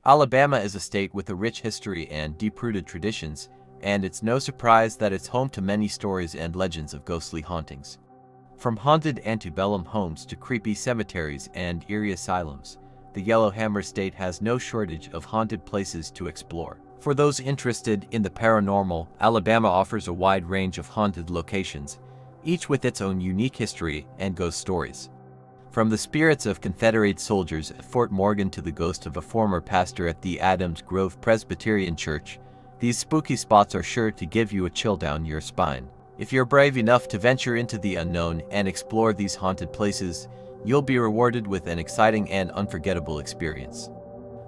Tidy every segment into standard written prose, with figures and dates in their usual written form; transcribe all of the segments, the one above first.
Alabama is a state with a rich history and deep-rooted traditions, and it's no surprise that it's home to many stories and legends of ghostly hauntings. From haunted antebellum homes to creepy cemeteries and eerie asylums, the Yellowhammer State has no shortage of haunted places to explore. For those interested in the paranormal, Alabama offers a wide range of haunted locations, each with its own unique history and ghost stories. From the spirits of Confederate soldiers at Fort Morgan to the ghost of a former pastor at the Adams Grove Presbyterian Church, these spooky spots are sure to give you a chill down your spine. If you're brave enough to venture into the unknown and explore these haunted places, you'll be rewarded with an exciting and unforgettable experience.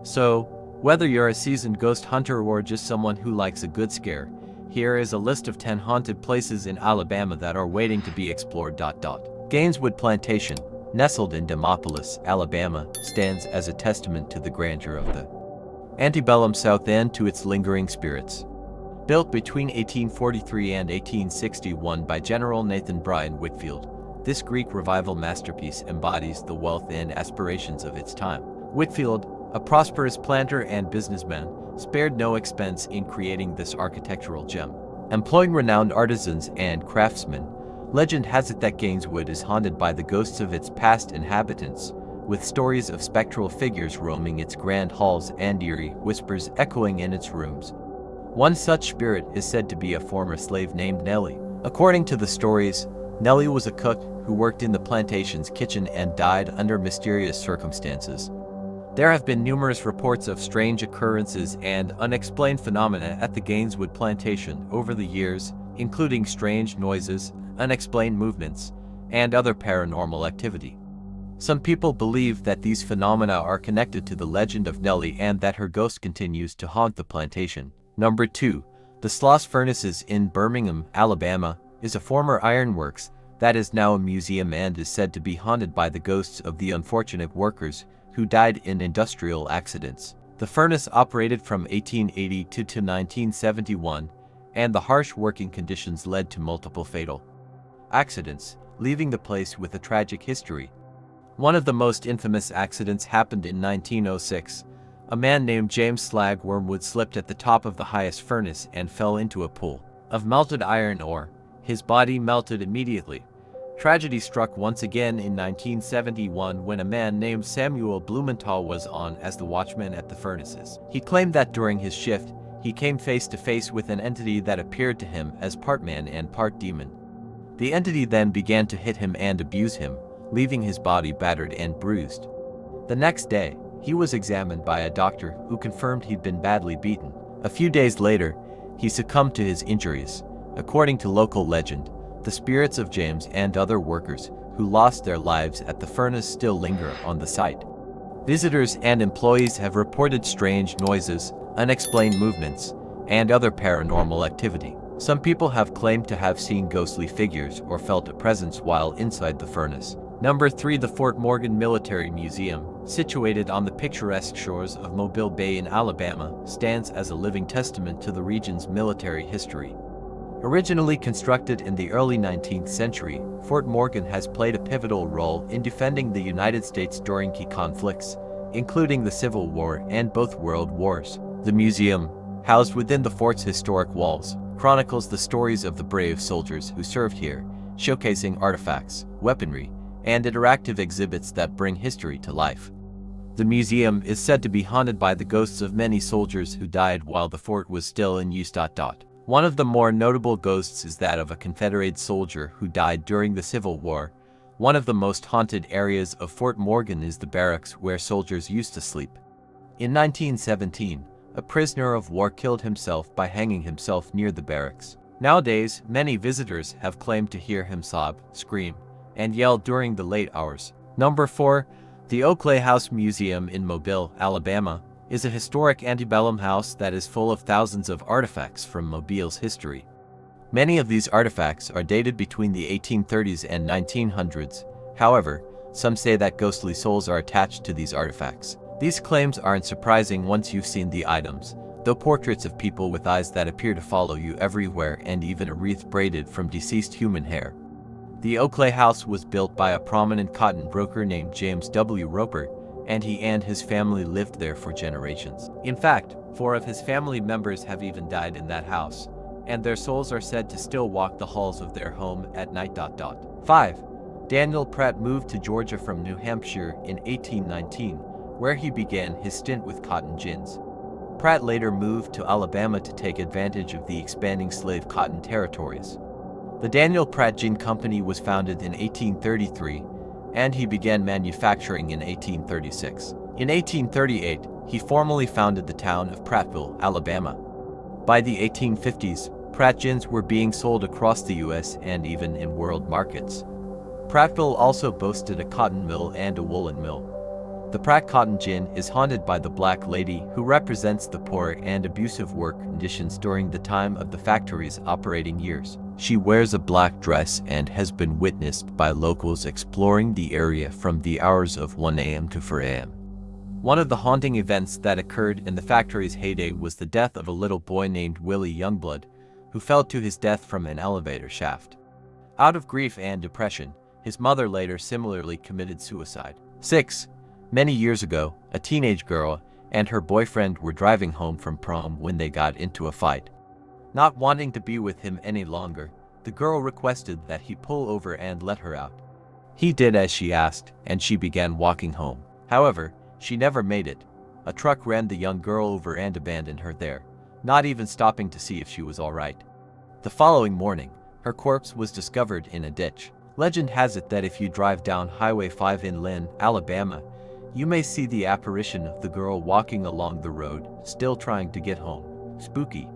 So, whether you're a seasoned ghost hunter or just someone who likes a good scare, here is a list of 10 haunted places in Alabama that are waiting to be explored. Gaineswood Plantation, nestled in Demopolis, Alabama, stands as a testament to the grandeur of the antebellum South and to its lingering spirits. Built between 1843 and 1861 by General Nathan Bryan Whitfield, this Greek revival masterpiece embodies the wealth and aspirations of its time. Whitfield, a prosperous planter and businessman, spared no expense in creating this architectural gem. Employing renowned artisans and craftsmen, legend has it that Gaineswood is haunted by the ghosts of its past inhabitants, with stories of spectral figures roaming its grand halls and eerie whispers echoing in its rooms. One such spirit is said to be a former slave named Nellie. According to the stories, Nellie was a cook who worked in the plantation's kitchen and died under mysterious circumstances. There have been numerous reports of strange occurrences and unexplained phenomena at the Gaineswood plantation over the years, including strange noises, unexplained movements, and other paranormal activity. Some people believe that these phenomena are connected to the legend of Nellie and that her ghost continues to haunt the plantation. Number 2. The Sloss Furnaces in Birmingham, Alabama, is a former ironworks that is now a museum and is said to be haunted by the ghosts of the unfortunate workers who died in industrial accidents. The furnace operated from 1880 to 1971, and the harsh working conditions led to multiple fatal accidents, leaving the place with a tragic history. One of the most infamous accidents happened in 1906. A man named James Slag Wormwood slipped at the top of the highest furnace and fell into a pool of melted iron ore. His body melted immediately. Tragedy struck once again in 1971 when a man named Samuel Blumenthal was on as the watchman at the furnaces. He claimed that during his shift, he came face to face with an entity that appeared to him as part man and part demon. The entity then began to hit him and abuse him, leaving his body battered and bruised. The next day, he was examined by a doctor who confirmed he'd been badly beaten. A few days later, he succumbed to his injuries. According to local legend, the spirits of James and other workers who lost their lives at the furnace still linger on the site. Visitors and employees have reported strange noises, unexplained movements, and other paranormal activity. Some people have claimed to have seen ghostly figures or felt a presence while inside the furnace. Number 3. The Fort Morgan Military Museum, situated on the picturesque shores of Mobile Bay in Alabama, stands as a living testament to the region's military history. Originally constructed in the early 19th century, Fort Morgan has played a pivotal role in defending the United States during key conflicts, including the Civil War and both World Wars. The museum, housed within the fort's historic walls, chronicles the stories of the brave soldiers who served here, showcasing artifacts, weaponry, and interactive exhibits that bring history to life. The museum is said to be haunted by the ghosts of many soldiers who died while the fort was still in use. One of the more notable ghosts is that of a Confederate soldier who died during the Civil War. One of the most haunted areas of Fort Morgan is the barracks where soldiers used to sleep. In 1917, a prisoner of war killed himself by hanging himself near the barracks. Nowadays, many visitors have claimed to hear him sob, scream, and yell during the late hours. Number 4. The Oakley House Museum in Mobile, Alabama, is a historic antebellum house that is full of thousands of artifacts from Mobile's history. Many of these artifacts are dated between the 1830s and 1900s. However, some say that ghostly souls are attached to these artifacts. These claims aren't surprising once you've seen the items, though portraits of people with eyes that appear to follow you everywhere and even a wreath braided from deceased human hair. The Oakley House was built by a prominent cotton broker named James W. Roper and he and his family lived there for generations. In fact, 4 of his family members have even died in that house, and their souls are said to still walk the halls of their home at night. 5. Daniel Pratt moved to Georgia from New Hampshire in 1819, where he began his stint with cotton gins. Pratt later moved to Alabama to take advantage of the expanding slave cotton territories. The Daniel Pratt Gin Company was founded in 1833, and he began manufacturing in 1836. In 1838, he formally founded the town of Prattville, Alabama. By the 1850s, Pratt gins were being sold across the U.S. and even in world markets. Prattville also boasted a cotton mill and a woolen mill. The Pratt Cotton Gin is haunted by the Black Lady, who represents the poor and abusive work conditions during the time of the factory's operating years. She wears a black dress and has been witnessed by locals exploring the area from the hours of 1 a.m. to 4 a.m. One of the haunting events that occurred in the factory's heyday was the death of a little boy named Willie Youngblood, who fell to his death from an elevator shaft. Out of grief and depression, his mother later similarly committed suicide. 6. Many years ago, a teenage girl and her boyfriend were driving home from prom when they got into a fight. Not wanting to be with him any longer, the girl requested that he pull over and let her out. He did as she asked, and she began walking home. However, she never made it. A truck ran the young girl over and abandoned her there, not even stopping to see if she was all right. The following morning, her corpse was discovered in a ditch. Legend has it that if you drive down Highway 5 in Lynn, Alabama, you may see the apparition of the girl walking along the road, still trying to get home. Spooky.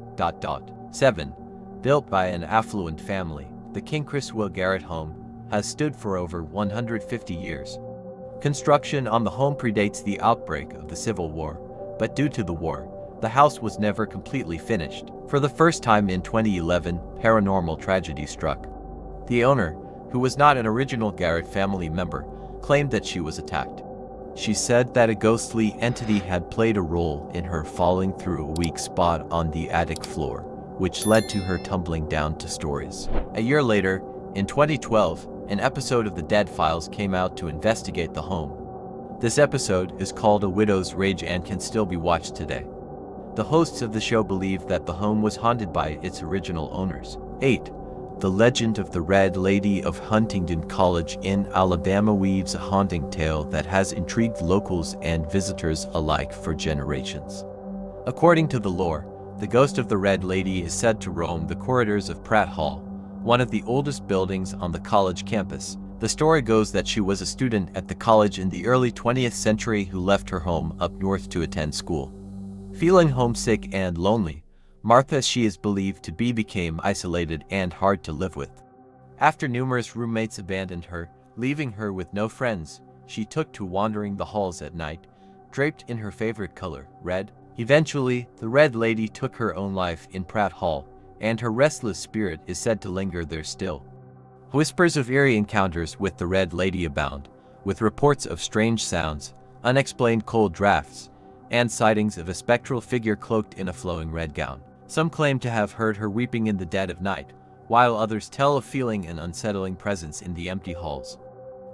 7. Built by an affluent family, the King Criswell Garrett home has stood for over 150 years. Construction on the home predates the outbreak of the Civil War, but due to the war, the house was never completely finished. For the first time in 2011, paranormal tragedy struck. The owner, who was not an original Garrett family member, claimed that she was attacked. She said that a ghostly entity had played a role in her falling through a weak spot on the attic floor, which led to her tumbling down to stories. A year later, in 2012, an episode of The Dead Files came out to investigate the home. This episode is called A Widow's Rage and can still be watched today. The hosts of the show believe that the home was haunted by its original owners. 8. The legend of the Red Lady of Huntingdon College in Alabama weaves a haunting tale that has intrigued locals and visitors alike for generations. According to the lore, the ghost of the Red Lady is said to roam the corridors of Pratt Hall, one of the oldest buildings on the college campus. The story goes that she was a student at the college in the early 20th century who left her home up north to attend school. Feeling homesick and lonely, Martha, she is believed to be, became isolated and hard to live with. After numerous roommates abandoned her, leaving her with no friends, she took to wandering the halls at night, draped in her favorite color, red. Eventually, the Red Lady took her own life in Pratt Hall, and her restless spirit is said to linger there still. Whispers of eerie encounters with the Red Lady abound, with reports of strange sounds, unexplained cold drafts, and sightings of a spectral figure cloaked in a flowing red gown. Some claim to have heard her weeping in the dead of night, while others tell of feeling an unsettling presence in the empty halls.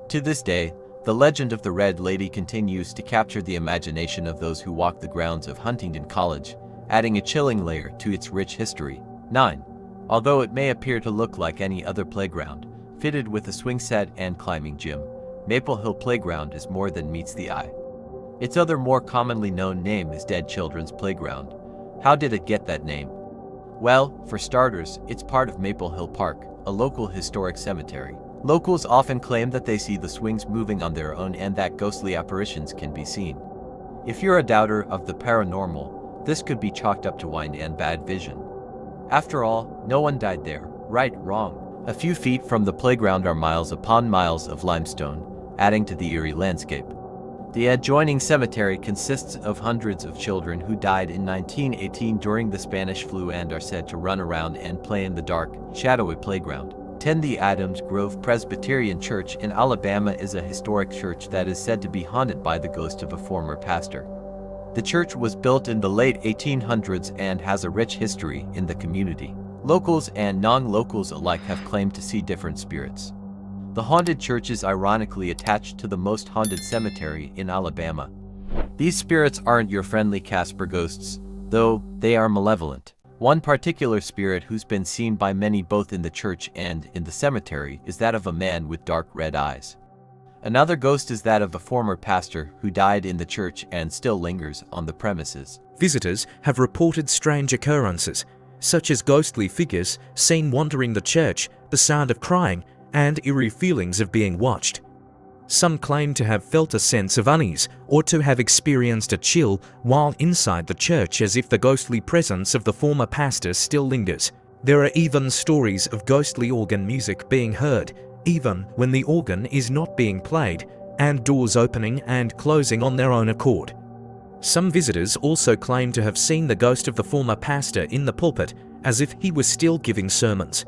To this day, the legend of the Red Lady continues to capture the imagination of those who walk the grounds of Huntingdon College, adding a chilling layer to its rich history. 9. Although it may appear to look like any other playground, fitted with a swing set and climbing gym, Maple Hill Playground is more than meets the eye. Its other more commonly known name is Dead Children's Playground. How did it get that name? Well, for starters, it's part of Maple Hill Park, a local historic cemetery. Locals often claim that they see the swings moving on their own and that ghostly apparitions can be seen. If you're a doubter of the paranormal, this could be chalked up to wine and bad vision. After all, no one died there, right, wrong. A few feet from the playground are miles upon miles of limestone, adding to the eerie landscape. The adjoining cemetery consists of hundreds of children who died in 1918 during the Spanish flu and are said to run around and play in the dark, shadowy playground. 10. The Adams Grove Presbyterian Church in Alabama is a historic church that is said to be haunted by the ghost of a former pastor. The church was built in the late 1800s and has a rich history in the community. Locals and non-locals alike have claimed to see different spirits. The haunted church is ironically attached to the most haunted cemetery in Alabama. These spirits aren't your friendly Casper ghosts, though they are malevolent. One particular spirit who's been seen by many both in the church and in the cemetery is that of a man with dark red eyes. Another ghost is that of a former pastor who died in the church and still lingers on the premises. Visitors have reported strange occurrences, such as ghostly figures seen wandering the church, the sound of crying, and eerie feelings of being watched. Some claim to have felt a sense of unease or to have experienced a chill while inside the church, as if the ghostly presence of the former pastor still lingers. There are even stories of ghostly organ music being heard, even when the organ is not being played, and doors opening and closing on their own accord. Some visitors also claim to have seen the ghost of the former pastor in the pulpit, as if he was still giving sermons.